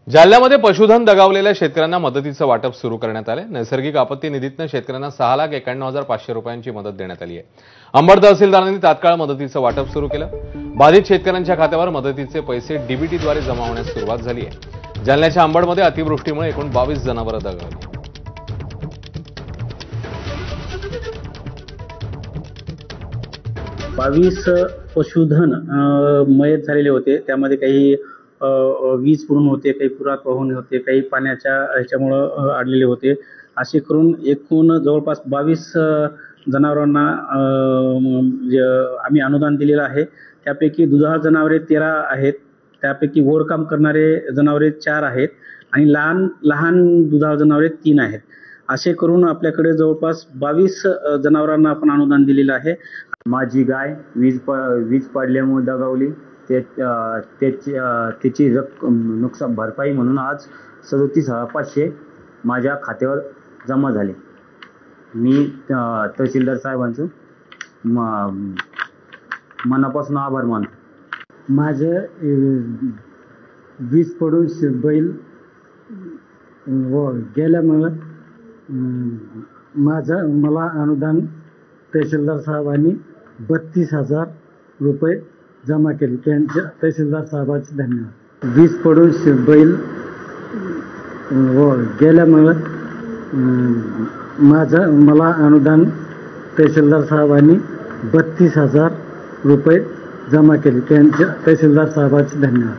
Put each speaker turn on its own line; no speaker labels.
जालन्यामध्ये पशुधन दगावलेल्या शेतकऱ्यांना मदतीचं वाटप सुरू करण्यात आले। नैसर्गिक आपत्ती निधीतनं शेतकऱ्यांना 6,91,500 रुपयांची मदत देण्यात आली आहे। अंबड तहसीलदारांनी तात्काळ मदतीचं वाटप सुरू केलं। बाधित शेतकऱ्यांच्या खात्यावर मदतीचे पैसे डीबीटीद्वारे जमा होण्यास सुरुवात झाली आहे। जालन्याच्या अंबडमध्ये अतिवृष्टीमुळे एकूण 22 जनावरं दगावली।
22 पशुधन मयत झालेले होते। त्यामध्ये काही वीज पडून होते, काही पुरात वाहून होते, काही पाण्याच्या ह्याच्यामुळे अडलेले होते। असे करून एकूण जवळपास 22 जनावरांना आम्ही अनुदान दिलेलं आहे। त्यापैकी दुधाळ जनावरे 13 आहेत, त्यापैकी गोडकाम करणारे जनावरे 4 आहेत आणि लहान दुधाळ जनावरे 3 आहेत। असे करून आपल्याकडे जवळपास 22 जनावरांना आपण अनुदान दिलेलं आहे।
माझी गाय वीज पडल्यामुळे दगावली, त्याची नुकसान भरपाई म्हणून आज 37,500 माझ्या खात्यावर जमा झाले। मी तहसीलदार साहेबांचं मनापासून आभार मानतो।
माझे वीज पडून बैल गेल्यामुळे मला अनुदान तहसीलदार साहेबांनी 32,000 रुपये जमा केले। त्यांच्या तहसीलदार साहेबांचे धन्यवाद। वीज पडून बैल गेल्यामुळे मला अनुदान तहसीलदार साहेबांनी 32,000 रुपये जमा केले। त्यांच्या तहसीलदार साहेबांचे धन्यवाद।